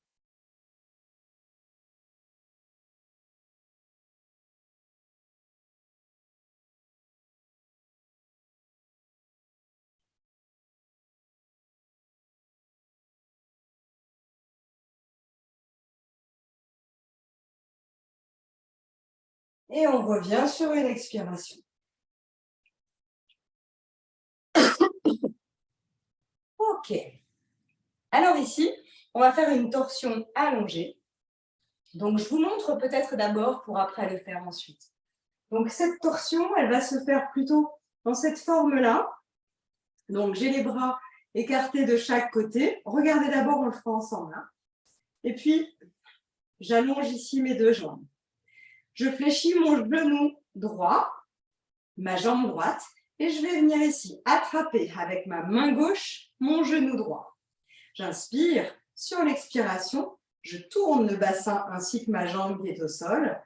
Et on revient sur une expiration. Ok. Alors ici, on va faire une torsion allongée. Donc, je vous montre peut-être d'abord pour après le faire ensuite. Donc, cette torsion, elle va se faire plutôt dans cette forme-là. Donc, j'ai les bras écartés de chaque côté. Regardez d'abord, on le fera ensemble. Hein. Et puis, j'allonge ici mes deux jambes. Je fléchis mon genou droit, ma jambe droite, et je vais venir ici attraper avec ma main gauche mon genou droit. J'inspire, sur l'expiration, je tourne le bassin ainsi que ma jambe qui est au sol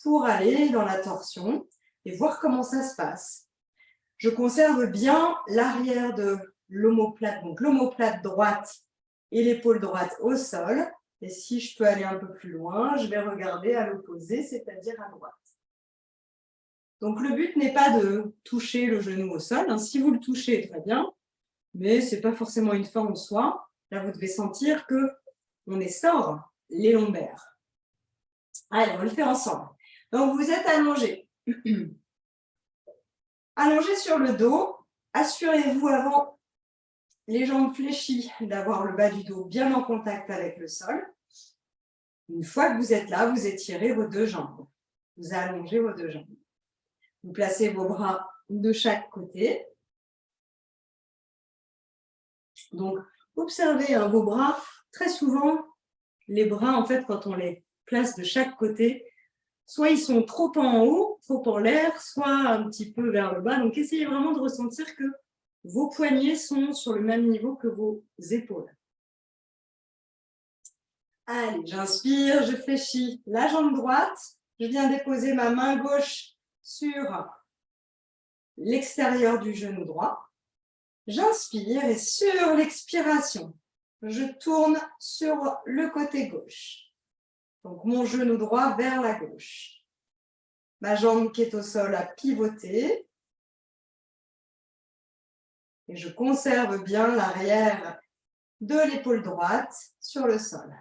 pour aller dans la torsion et voir comment ça se passe. Je conserve bien l'arrière de l'omoplate, donc l'omoplate droite et l'épaule droite au sol. Et si je peux aller un peu plus loin, je vais regarder à l'opposé, c'est-à-dire à droite. Donc, le but n'est pas de toucher le genou au sol. Hein. Si vous le touchez, très bien, mais ce n'est pas forcément une fin en soi. Là, vous devez sentir qu'on essore les lombaires. Allez, on le fait ensemble. Donc, vous êtes allongé. Allongé sur le dos, assurez-vous avant les jambes fléchies d'avoir le bas du dos bien en contact avec le sol. Une fois que vous êtes là, vous étirez vos deux jambes. Vous allongez vos deux jambes. Vous placez vos bras de chaque côté. Donc, observez vos bras. Très souvent, les bras, en fait, quand on les place de chaque côté, soit ils sont trop en haut, trop en l'air, soit un petit peu vers le bas. Donc, essayez vraiment de ressentir que vos poignets sont sur le même niveau que vos épaules. Allez, j'inspire, je fléchis la jambe droite. Je viens déposer ma main gauche sur l'extérieur du genou droit. J'inspire et sur l'expiration, je tourne sur le côté gauche. Donc, mon genou droit vers la gauche. Ma jambe qui est au sol a pivoté. Et je conserve bien l'arrière de l'épaule droite sur le sol.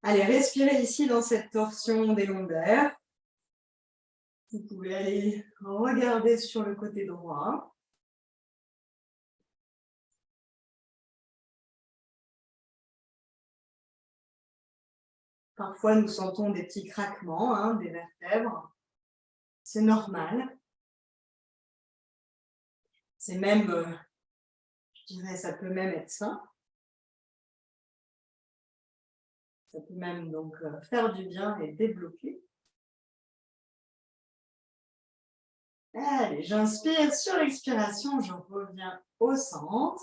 Allez, respirez ici dans cette torsion des lombaires. Vous pouvez aller regarder sur le côté droit. Parfois, nous sentons des petits craquements des vertèbres. C'est normal. C'est même, je dirais, ça peut même être sain. Ça peut même donc faire du bien et débloquer. Allez, j'inspire. Sur l'expiration, je reviens au centre.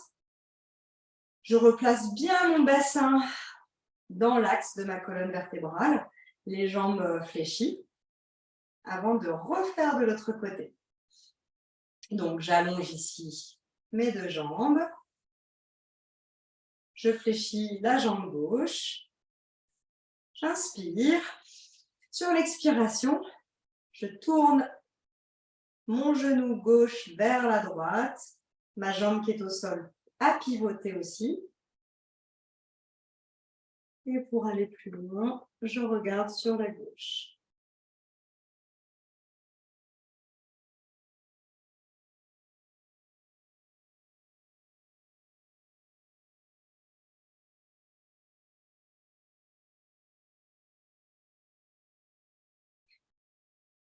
Je replace bien mon bassin dans l'axe de ma colonne vertébrale, les jambes fléchies, avant de refaire de l'autre côté. Donc, j'allonge ici mes deux jambes. Je fléchis la jambe gauche. J'inspire. Sur l'expiration, je tourne mon genou gauche vers la droite, ma jambe qui est au sol à pivoter aussi. Et pour aller plus loin, je regarde sur la gauche.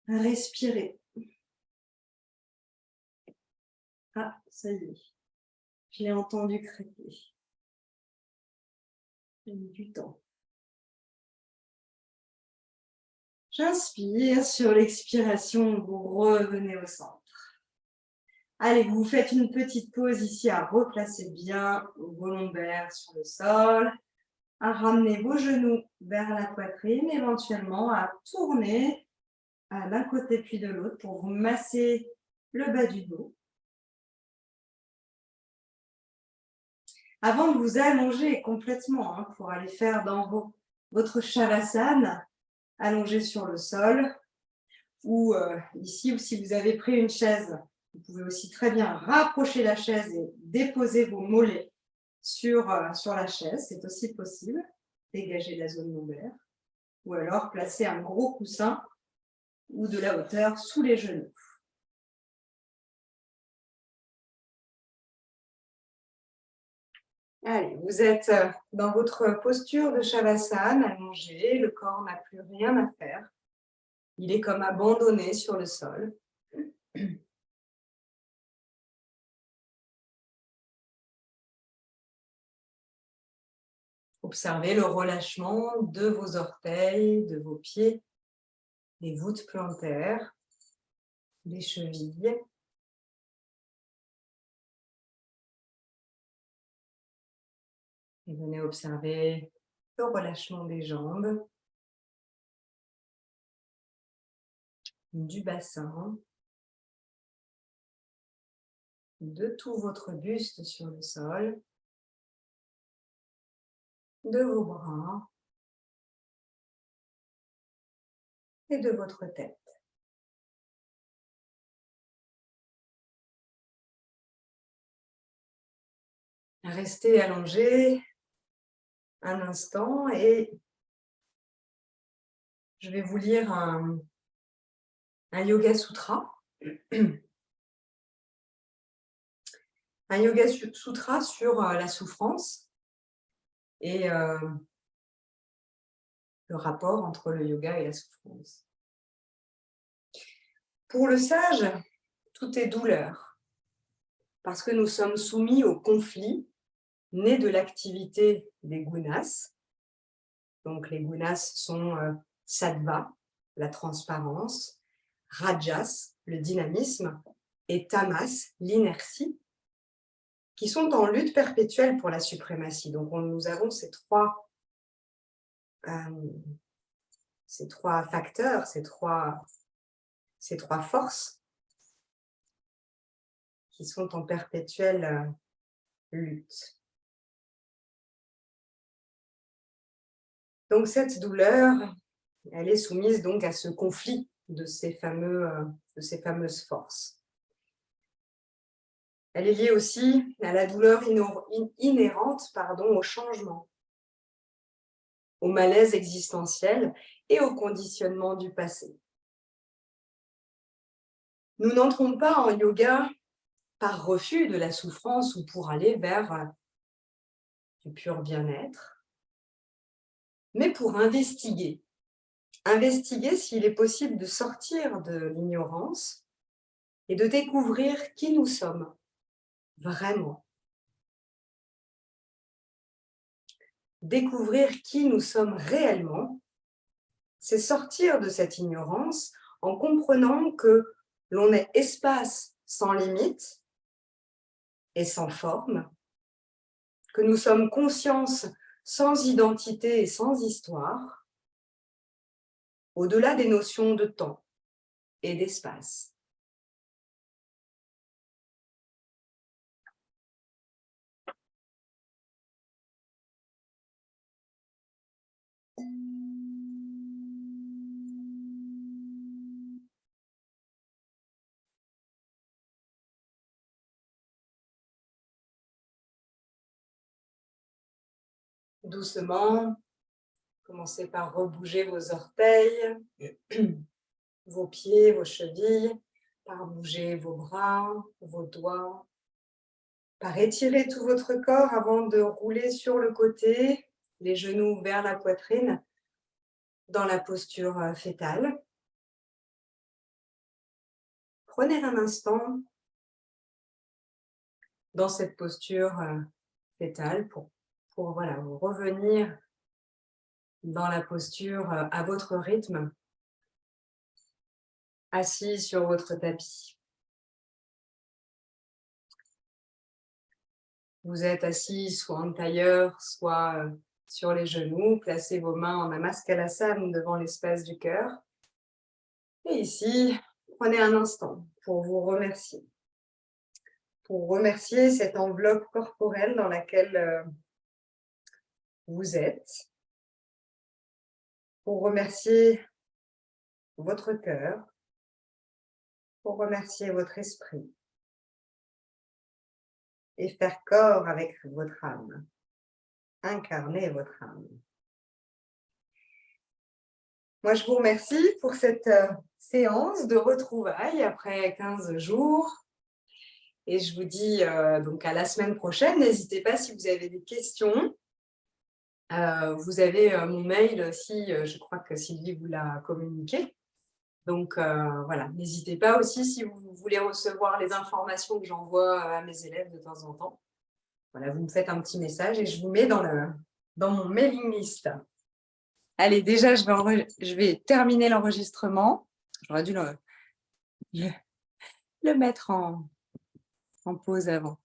Respirez. Ah, ça y est. Je l'ai entendu craquer. J'ai mis du temps. J'inspire. Sur l'expiration, vous revenez au centre. Allez, vous faites une petite pause ici à replacer bien vos lombaires sur le sol, à ramener vos genoux vers la poitrine, éventuellement à tourner d'un côté puis de l'autre pour vous masser le bas du dos. Avant de vous allonger complètement pour aller faire dans votre Shavasana, allongé sur le sol, ou ici, ou si vous avez pris une chaise, vous pouvez aussi très bien rapprocher la chaise et déposer vos mollets sur la chaise, c'est aussi possible, dégager la zone lombaire, ou alors placer un gros coussin ou de la hauteur sous les genoux. Allez, vous êtes dans votre posture de Shavasana, allongé, le corps n'a plus rien à faire. Il est comme abandonné sur le sol. Observez le relâchement de vos orteils, de vos pieds, des voûtes plantaires, des chevilles. Et venez observer le relâchement des jambes, du bassin, de tout votre buste sur le sol, de vos bras et de votre tête. Restez allongé un instant et je vais vous lire un Yoga Sutra Un yoga sutra sur la souffrance et le rapport entre le yoga et la souffrance. Pour le sage, tout est douleur, parce que nous sommes soumis au conflit né de l'activité des gunas. Donc les gunas sont sattva, la transparence, rajas, le dynamisme, et tamas, l'inertie, qui sont en lutte perpétuelle pour la suprématie. Donc nous avons ces trois facteurs, ces trois forces qui sont en perpétuelle lutte. Donc cette douleur, elle est soumise donc à ce conflit de ces fameuses forces. Elle est liée aussi à la douleur inhérente au changement, au malaise existentiel et au conditionnement du passé. Nous n'entrons pas en yoga par refus de la souffrance ou pour aller vers du pur bien-être, mais pour investiguer s'il est possible de sortir de l'ignorance et de découvrir qui nous sommes vraiment. Découvrir qui nous sommes réellement, c'est sortir de cette ignorance en comprenant que l'on est espace sans limite et sans forme, que nous sommes conscience sans identité et sans histoire, au-delà des notions de temps et d'espace. Doucement, commencez par rebouger vos orteils, vos pieds, vos chevilles, par bouger vos bras, vos doigts, par étirer tout votre corps avant de rouler sur le côté, les genoux vers la poitrine, dans la posture fétale. Prenez un instant dans cette posture fétale pour vous revenir dans la posture à votre rythme, assis sur votre tapis. Vous êtes assis soit en tailleur, soit sur les genoux. Placez vos mains en Namaskalasana devant l'espace du cœur. Et ici, prenez un instant pour vous remercier. Pour remercier cette enveloppe corporelle dans laquelle vous êtes. Pour remercier votre cœur. Pour remercier votre esprit. Et faire corps avec votre âme. Incarner votre âme. Moi, je vous remercie pour cette séance de retrouvailles après 15 jours. Et je vous dis donc à la semaine prochaine. N'hésitez pas si vous avez des questions. Vous avez mon mail aussi, je crois que Sylvie vous l'a communiqué. Donc voilà, n'hésitez pas aussi si vous voulez recevoir les informations que j'envoie à mes élèves de temps en temps. Voilà, vous me faites un petit message et je vous mets dans mon mailing list. Allez, déjà, je vais terminer l'enregistrement. J'aurais dû le mettre en pause avant.